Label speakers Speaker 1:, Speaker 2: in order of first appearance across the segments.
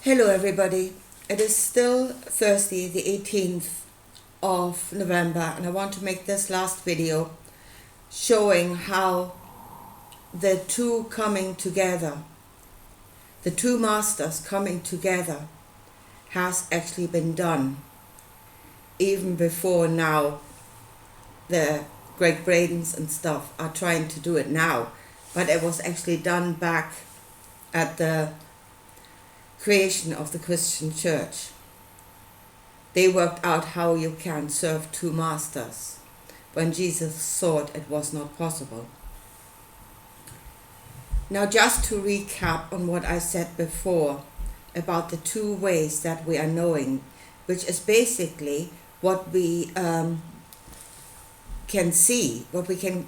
Speaker 1: Hello everybody, it is still Thursday the 18th of November and I want to make this last video showing how the two coming together, the two masters coming together has actually been done even before now. The Greg Bradens and stuff are trying to do it now, but it was actually done back at the creation of the Christian church. They worked out how you can serve two masters when Jesus thought it was not possible. Now, just to recap on what I said before about the two ways that we are knowing, which is basically what we can see, what we can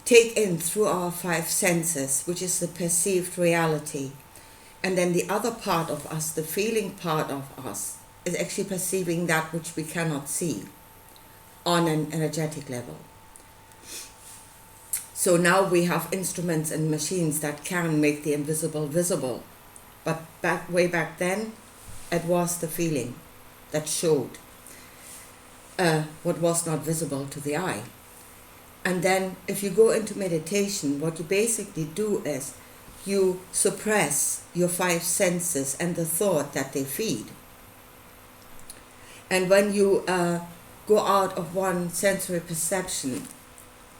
Speaker 1: take in through our five senses, which is the perceived reality. And then the other part of us, the feeling part of us, is actually perceiving that which we cannot see on an energetic level. So now we have instruments and machines that can make the invisible visible. But way back then, it was the feeling that showed what was not visible to the eye. And then if you go into meditation, what you basically do is you suppress your five senses and the thought that they feed. And when you go out of one sensory perception,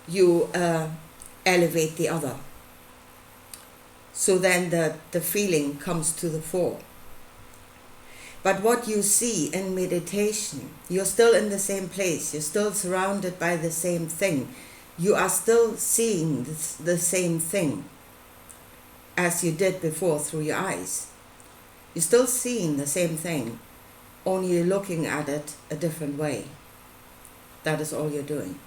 Speaker 1: you elevate the other. So then the feeling comes to the fore. But what you see in meditation, you're still in the same place, you're still surrounded by the same thing. You are still seeing the same thing as you did before through your eyes. You're still seeing the same thing, only you're looking at it a different way. That is all you're doing.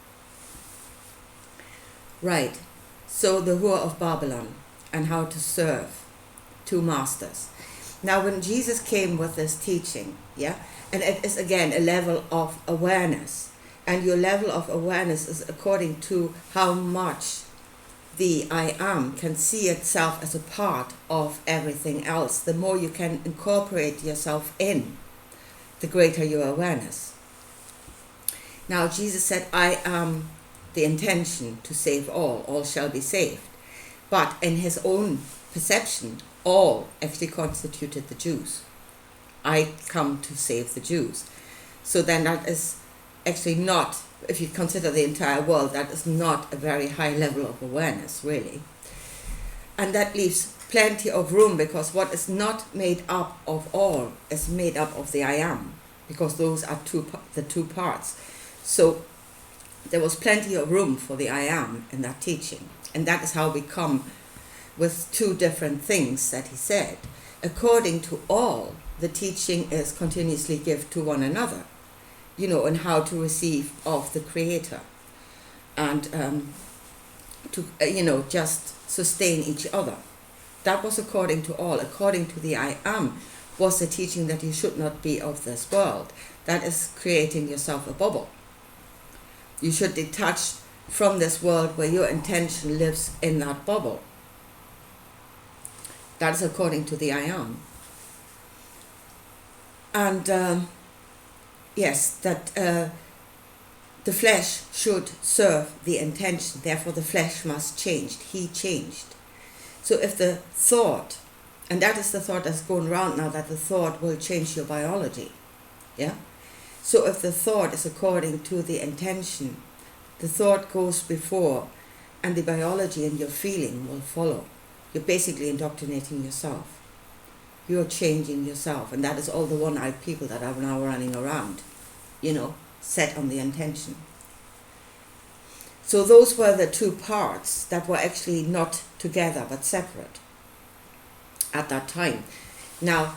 Speaker 1: Right, so the Whore of Babylon and how to serve two masters. Now when Jesus came with this teaching, and it is again a level of awareness, and your level of awareness is according to how much the I Am can see itself as a part of everything else. The more you can incorporate yourself in, the greater your awareness. Now Jesus said, I am the intention to save all shall be saved. But in his own perception, all actually constituted the Jews. I come to save the Jews. So then that is actually not, if you consider the entire world, that is not a very high level of awareness, really. And that leaves plenty of room, because what is not made up of all is made up of the I Am, because those are the two parts. So there was plenty of room for the I Am in that teaching. And that is how we come with two different things that he said. According to all, the teaching is continuously give to one another, and how to receive of the Creator, and to just sustain each other. That was according to all. According to the I Am was the teaching that you should not be of this world. That is creating yourself a bubble. You should detach from this world where your intention lives in that bubble. That is according to the I Am. And yes, that the flesh should serve the intention. Therefore, the flesh must change. He changed. So if the thought, and that is the thought that's going around now, that the thought will change your biology. So if the thought is according to the intention, the thought goes before, and the biology and your feeling will follow. You're basically indoctrinating yourself. You're changing yourself, and that is all the one-eyed people that are now running around, set on the intention. So those were the two parts that were actually not together but separate at that time. Now,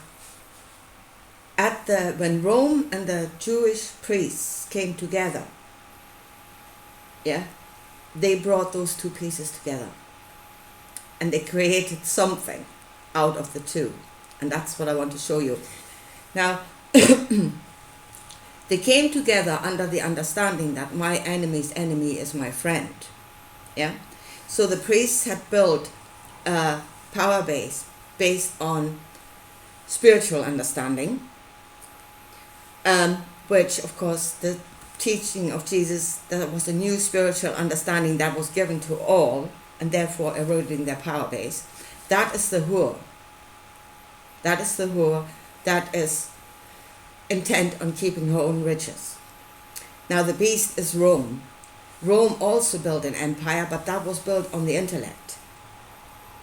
Speaker 1: when Rome and the Jewish priests came together, they brought those two pieces together, and they created something out of the two. And that's what I want to show you. Now, they came together under the understanding that my enemy's enemy is my friend. So the priests had built a power base based on spiritual understanding, which of course the teaching of Jesus, that was a new spiritual understanding that was given to all and therefore eroding their power base. That is the whore. That is the whore that is intent on keeping her own riches. Now the beast is Rome. Rome also built an empire, but that was built on the intellect.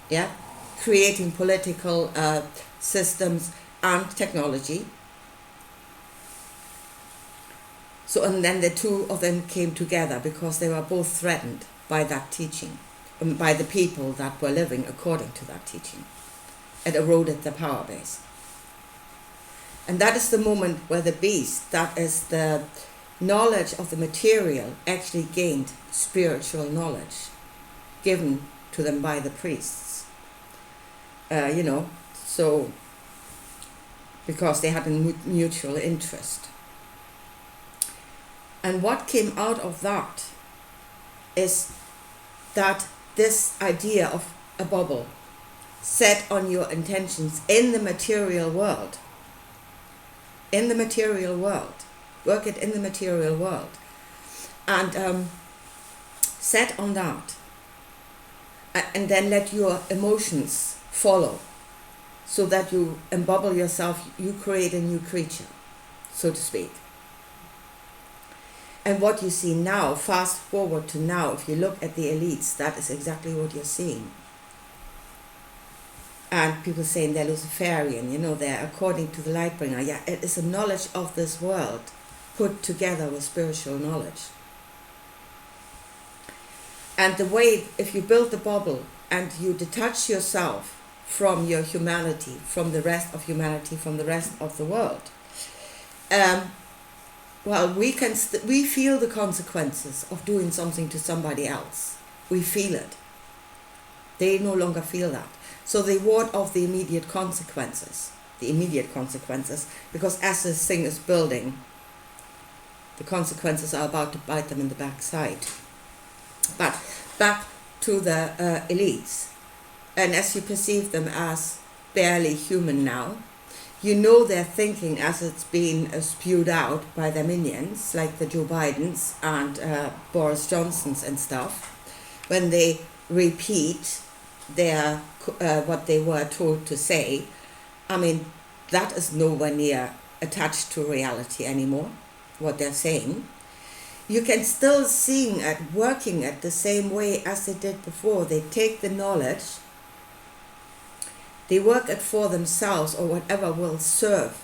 Speaker 1: Yeah, creating political systems and technology. So, and then the two of them came together because they were both threatened by that teaching, by the people that were living according to that teaching. It eroded the power base. And that is the moment where the beast, that is the knowledge of the material, actually gained spiritual knowledge given to them by the priests. So because they had a mutual interest. And what came out of that is that this idea of a bubble set on your intentions in the material world. In the material world. Work it in the material world. And set on that. And then let your emotions follow. So that you embubble yourself, you create a new creature, so to speak. And what you see now, fast forward to now, if you look at the elites, that is exactly what you're seeing. And people saying they're Luciferian, they're according to the Lightbringer. Yeah, it is a knowledge of this world put together with spiritual knowledge. And the way, if you build the bubble and you detach yourself from your humanity, from the rest of humanity, from the rest of the world, we feel the consequences of doing something to somebody else. We feel it. They no longer feel that. So they ward off the immediate consequences, because as this thing is building, the consequences are about to bite them in the backside. But back to the elites, and as you perceive them as barely human now, you know their thinking as it's been spewed out by their minions, like the Joe Bidens and Boris Johnsons and stuff, when they repeat their what they were told to say. I mean, that is nowhere near attached to reality anymore, what they're saying. You can still see it working it the same way as they did before. They take the knowledge, they work it for themselves or whatever will serve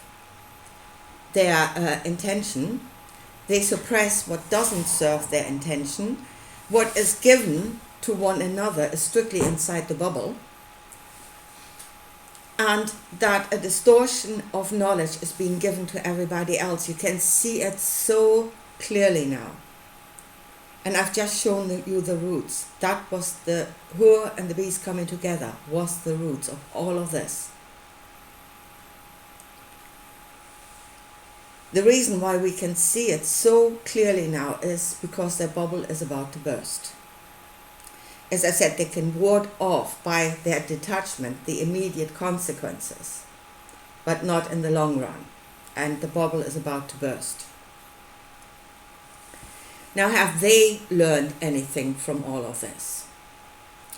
Speaker 1: their intention. They suppress what doesn't serve their intention. What is given to one another is strictly inside the bubble. And that a distortion of knowledge is being given to everybody else. You can see it so clearly now. And I've just shown you the roots. That was the whore and the beast coming together, was the roots of all of this. The reason why we can see it so clearly now is because their bubble is about to burst. As I said, they can ward off by their detachment the immediate consequences, but not in the long run. And the bubble is about to burst. Now, have they learned anything from all of this?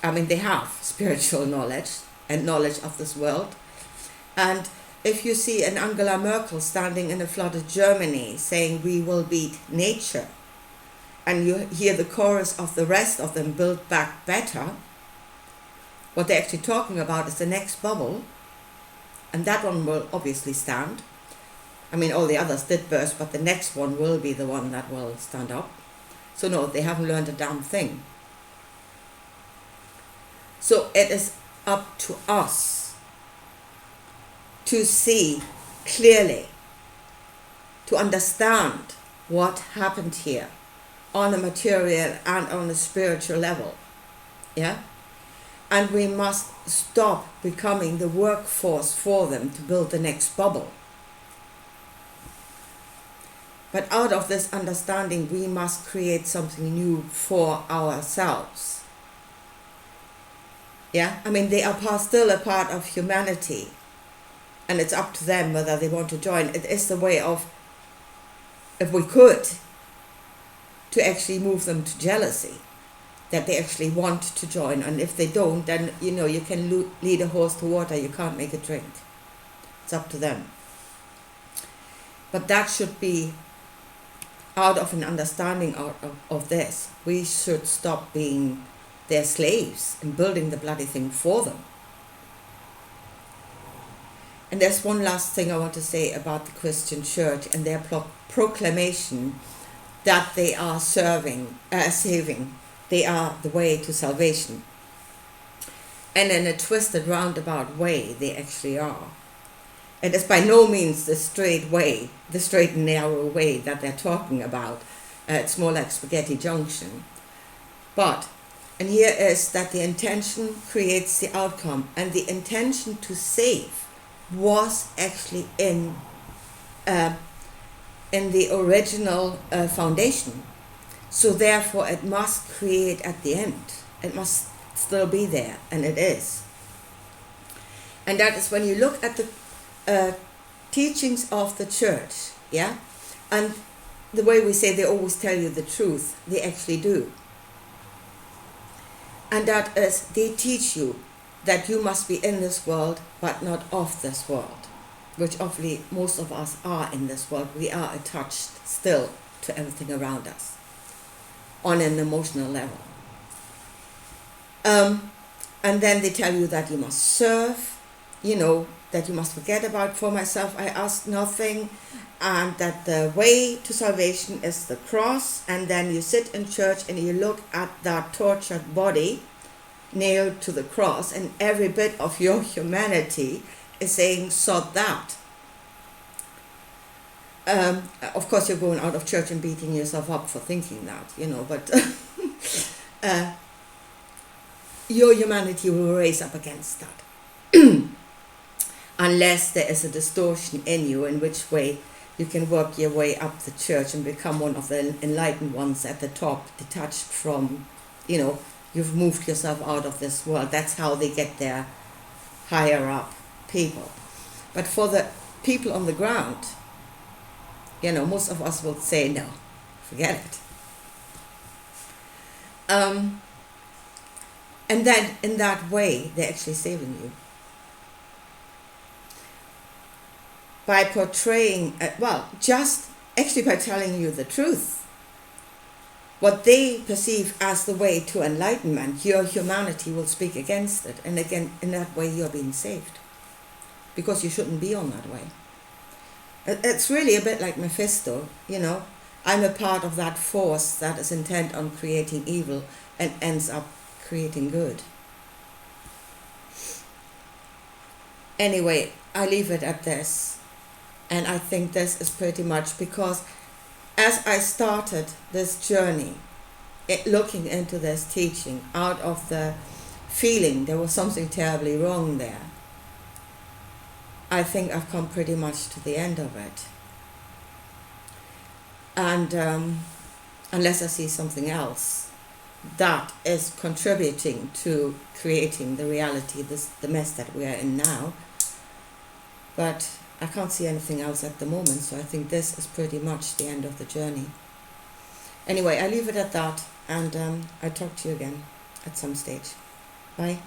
Speaker 1: I mean, they have spiritual knowledge and knowledge of this world. And if you see an Angela Merkel standing in a flooded Germany saying, "We will beat nature," and you hear the chorus of the rest of them, "Build back better," what they're actually talking about is the next bubble, and that one will obviously stand. I mean, all the others did burst, but the next one will be the one that will stand up. So no, they haven't learned a damn thing. So it is up to us to see clearly, to understand what happened here on a material and on a spiritual level. Yeah? And we must stop becoming the workforce for them to build the next bubble. But out of this understanding, we must create something new for ourselves. Yeah? I mean, they are still a part of humanity. and it's up to them whether they want to join. It is the way of, if we could, to actually move them to jealousy, that they actually want to join, and if they don't, then you can lead a horse to water, you can't make it drink. It's up to them. But that should be out of an understanding of this. We should stop being their slaves and building the bloody thing for them. And there's one last thing I want to say about the Christian church and their proclamation that they are saving. They are the way to salvation. And in a twisted, roundabout way, they actually are. It is by no means the straight way, the straight and narrow way that they're talking about. It's more like spaghetti junction. And here is that the intention creates the outcome, and the intention to save was actually in the original foundation. So therefore it must create at the end. It must still be there, and it is. And that is when you look at the teachings of the church, yeah? And the way we say they always tell you the truth, they actually do. And that is, they teach you that you must be in this world, but not of this world, which obviously most of us are in this world. We are attached still to everything around us on an emotional level. And then they tell you that you must serve, that you must forget about for myself I ask nothing, and that the way to salvation is the cross. And then you sit in church and you look at that tortured body nailed to the cross, and every bit of your humanity is saying, sod that. Of course, you're going out of church and beating yourself up for thinking that, but your humanity will raise up against that. Unless there is a distortion in you, in which way you can work your way up the church and become one of the enlightened ones at the top, detached from, you've moved yourself out of this world. That's how they get their higher up people. But for the people on the ground, most of us will say, no, forget it. And then in that way, they're actually saving you. By portraying, just actually by telling you the truth. What they perceive as the way to enlightenment, your humanity will speak against it. And again, in that way, you're being saved. Because you shouldn't be on that way. It's really a bit like Mephisto, I'm a part of that force that is intent on creating evil and ends up creating good. Anyway, I leave it at this. And I think this is pretty much because as I started this journey, looking into this teaching, out of the feeling there was something terribly wrong there, I think I've come pretty much to the end of it. And unless I see something else that is contributing to creating the reality, the mess that we are in now. But I can't see anything else at the moment, so I think this is pretty much the end of the journey. Anyway, I leave it at that, and I'll talk to you again at some stage. Bye.